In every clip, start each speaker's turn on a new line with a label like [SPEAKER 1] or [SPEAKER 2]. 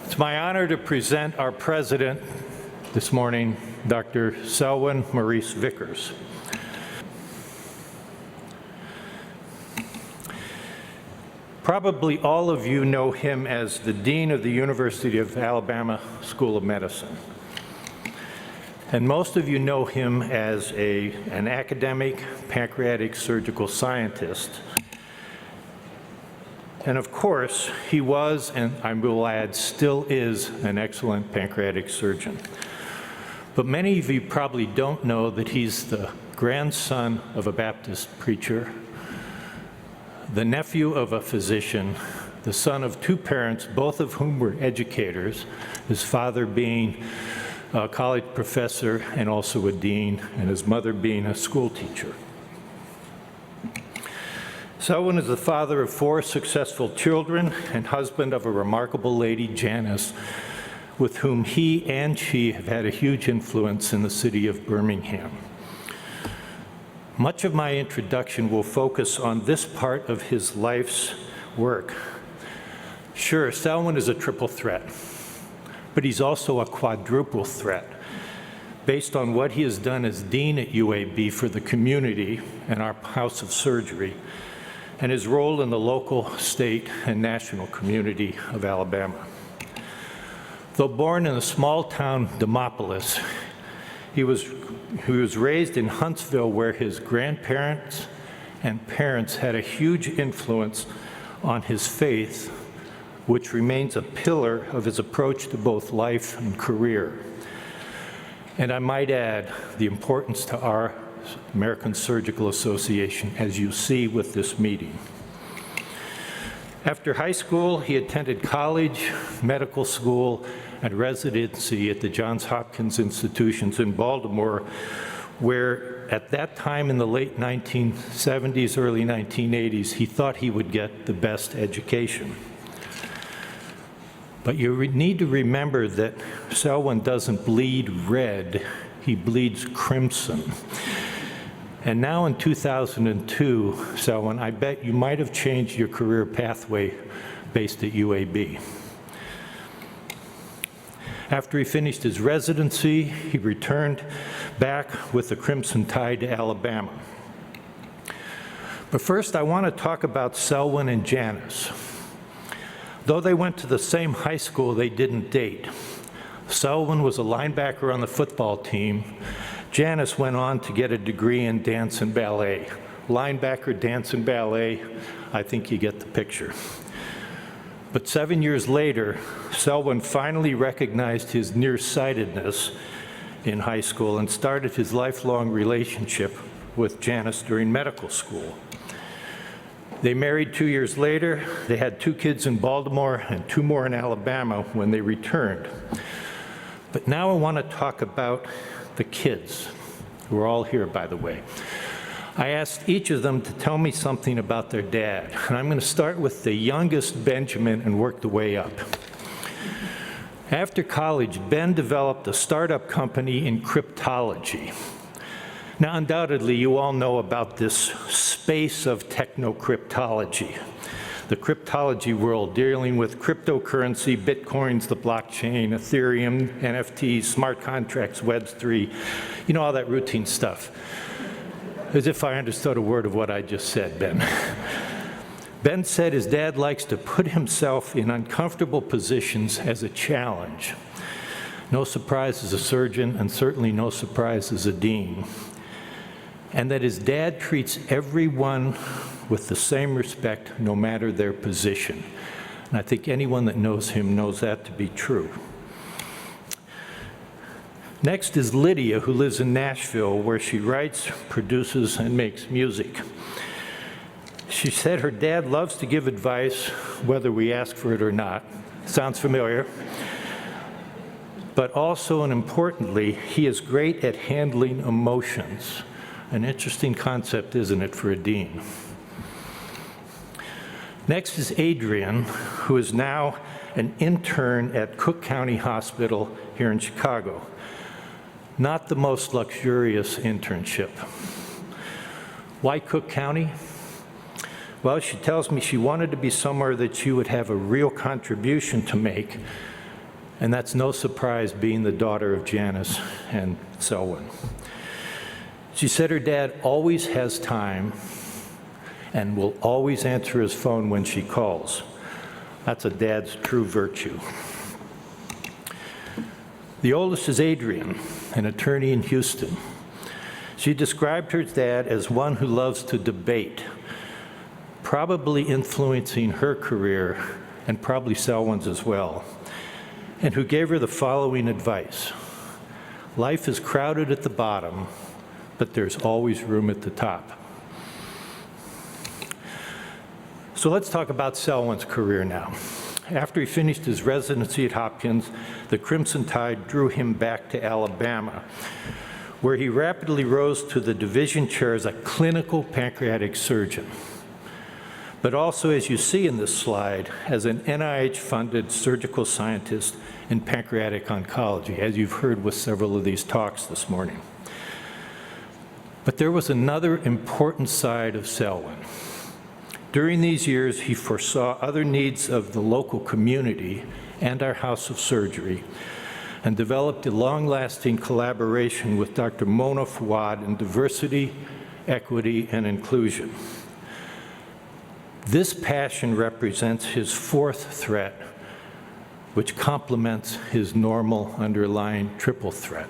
[SPEAKER 1] It's my honor to present our president this morning, Dr. Selwyn Maurice Vickers. Probably all of you know him as the Dean of the University of Alabama School of Medicine. And most of you know him as an academic pancreatic surgical scientist. And of course, he was, and I will add, still is, an excellent pancreatic surgeon. But many of you probably don't know that he's the grandson of a Baptist preacher, the nephew of a physician, the son of two parents, both of whom were educators, his father being a college professor and also a dean, and his mother being a school teacher. Selwyn is the father of 4 successful children and husband of a remarkable lady, Janice, with whom he and she have had a huge influence in the city of Birmingham. Much of my introduction will focus on this part of his life's work. Sure, Selwyn is a triple threat, but he's also a quadruple threat based on what he has done as dean at UAB for the community and our House of Surgery, and his role in the local, state, and national community of Alabama. Though born in the small town Demopolis, he was raised in Huntsville, where his grandparents and parents had a huge influence on his faith, which remains a pillar of his approach to both life and career. And I might add the importance to our American Surgical Association, as you see with this meeting. After high school, he attended college, medical school, and residency at the Johns Hopkins institutions in Baltimore, where at that time in the late 1970s, early 1980s, he thought he would get the best education. But you need to remember that Selwyn doesn't bleed red, he bleeds crimson. And now in 2002, Selwyn, I bet you might have changed your career pathway based at UAB. After he finished his residency, he returned back with the Crimson Tide to Alabama. But first, I want to talk about Selwyn and Janice. Though they went to the same high school, they didn't date. Selwyn was a linebacker on the football team. Janice went on to get a degree in dance and ballet. Linebacker, dance and ballet, I think you get the picture. But 7 years later, Selwyn finally recognized his nearsightedness in high school and started his lifelong relationship with Janice during medical school. They married 2 years later. They had 2 kids in Baltimore and 2 more in Alabama when they returned. But now I want to talk about the kids, who are all here, by the way. I asked each of them to tell me something about their dad, and I'm going to start with the youngest, Benjamin, and work the way up. After college, Ben developed a startup company in cryptology. Now, undoubtedly, you all know about this space of techno-cryptology, the cryptology world dealing with cryptocurrency, bitcoins, the blockchain, Ethereum, NFTs, smart contracts, Web3, you know, all that routine stuff. As if I understood a word of what I just said, Ben. Ben said his dad likes to put himself in uncomfortable positions as a challenge. No surprise as a surgeon, and certainly no surprise as a dean. And that his dad treats everyone with the same respect, no matter their position. And I think anyone that knows him knows that to be true. Next is Lydia, who lives in Nashville, where she writes, produces, and makes music. She said her dad loves to give advice, whether we ask for it or not. Sounds familiar. But also, and importantly, he is great at handling emotions. An interesting concept, isn't it, for a dean? Next is Adrian, who is now an intern at Cook County Hospital here in Chicago. Not the most luxurious internship. Why Cook County? Well, she tells me she wanted to be somewhere that she would have a real contribution to make And that's no surprise, being the daughter of Janice and Selwyn. She said her dad always has time and will always answer his phone when she calls. That's a dad's true virtue. The oldest is Adrian, an attorney in Houston. She described her dad as one who loves to debate, probably influencing her career and probably Selwyn's as well, and who gave her the following advice: life is crowded at the bottom, but there's always room at the top. So let's talk about Selwyn's career now. After he finished his residency at Hopkins, the Crimson Tide drew him back to Alabama, where he rapidly rose to the division chair as a clinical pancreatic surgeon, but also, as you see in this slide, as an NIH-funded surgical scientist in pancreatic oncology, as you've heard with several of these talks this morning. But there was another important side of Selwyn. During these years, he foresaw other needs of the local community and our House of Surgery, and developed a long-lasting collaboration with Dr. Mona Fouad in diversity, equity, and inclusion. This passion represents his fourth threat, which complements his normal underlying triple threat.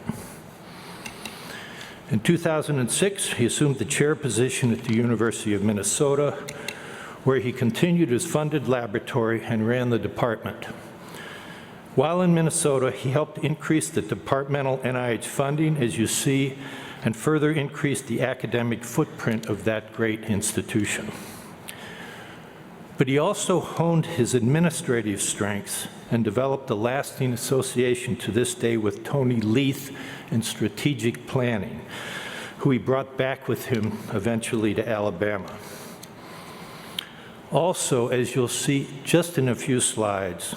[SPEAKER 1] In 2006, he assumed the chair position at the University of Minnesota, where he continued his funded laboratory and ran the department. While in Minnesota, he helped increase the departmental NIH funding, as you see, and further increased the academic footprint of that great institution. But he also honed his administrative strengths and developed a lasting association to this day with Tony Leith in strategic planning, who he brought back with him eventually to Alabama. Also, as you'll see just in a few slides,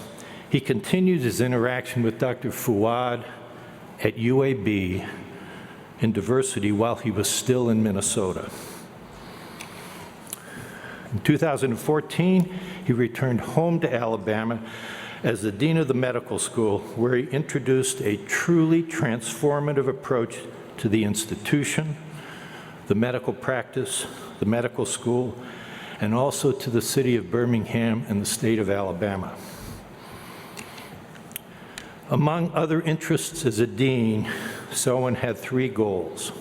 [SPEAKER 1] he continued his interaction with Dr. Fouad at UAB in diversity while he was still in Minnesota. In 2014, he returned home to Alabama as the dean of the medical school, where he introduced a truly transformative approach to the institution, the medical practice, the medical school, and also to the city of Birmingham and the state of Alabama. Among other interests as a dean, Selwyn had three goals.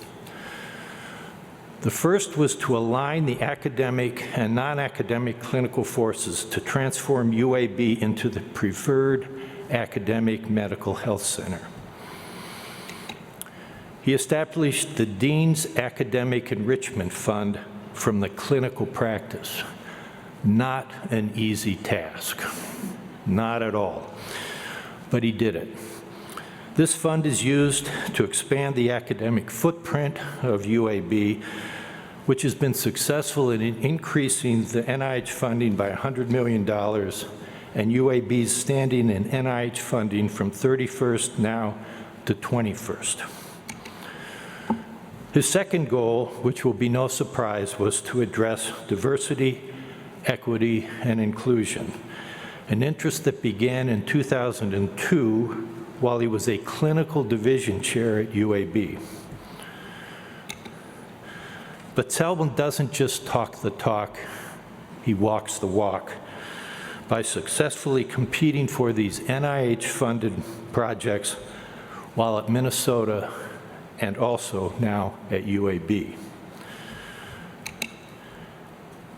[SPEAKER 1] The first was to align the academic and non-academic clinical forces to transform UAB into the preferred academic medical health center. He established the Dean's Academic Enrichment Fund from the clinical practice. Not an easy task, not at all, but he did it. This fund is used to expand the academic footprint of UAB, which has been successful in increasing the NIH funding by $100 million, and UAB's standing in NIH funding from 31st now to 21st. His second goal, which will be no surprise, was to address diversity, equity, and inclusion, an interest that began in 2002 while he was a clinical division chair at UAB. But Selwyn doesn't just talk the talk, he walks the walk by successfully competing for these NIH-funded projects while at Minnesota and also now at UAB.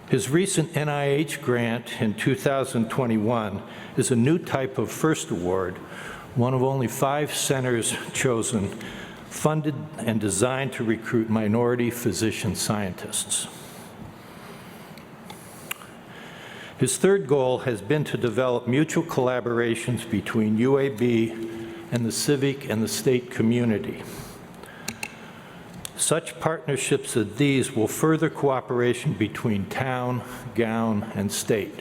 [SPEAKER 1] His recent NIH grant in 2021 is a new type of FIRST award, one of only 5 centers chosen, funded and designed to recruit minority physician scientists. His third goal has been to develop mutual collaborations between UAB and the civic and the state community. Such partnerships as these will further cooperation between town, gown, and state.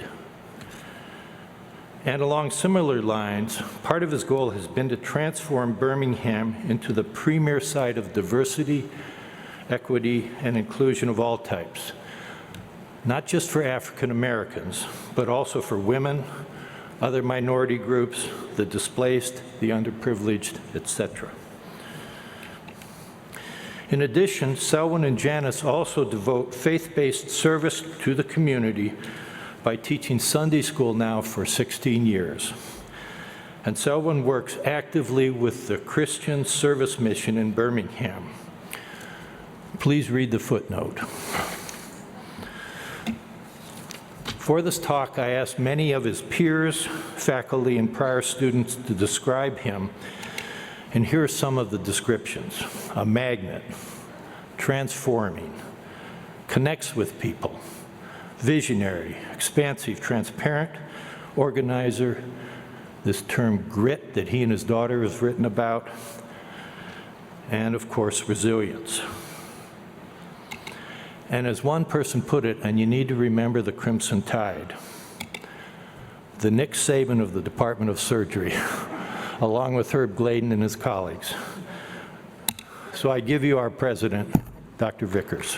[SPEAKER 1] And along similar lines, part of his goal has been to transform Birmingham into the premier site of diversity, equity, and inclusion of all types, not just for African Americans, but also for women, other minority groups, the displaced, the underprivileged, etc. In addition, Selwyn and Janice also devote faith-based service to the community by teaching Sunday school now for 16 years. And Selwyn works actively with the Christian Service Mission in Birmingham. Please read the footnote. For this talk, I asked many of his peers, faculty, and prior students to describe him, and here are some of the descriptions. A magnet, transforming, connects with people, visionary, expansive, transparent, organizer, this term grit that he and his daughter has written about, and of course, resilience. And as one person put it, and you need to remember the Crimson Tide, the Nick Saban of the Department of Surgery, along with Herb Gladen and his colleagues. So I give you our president, Dr. Vickers.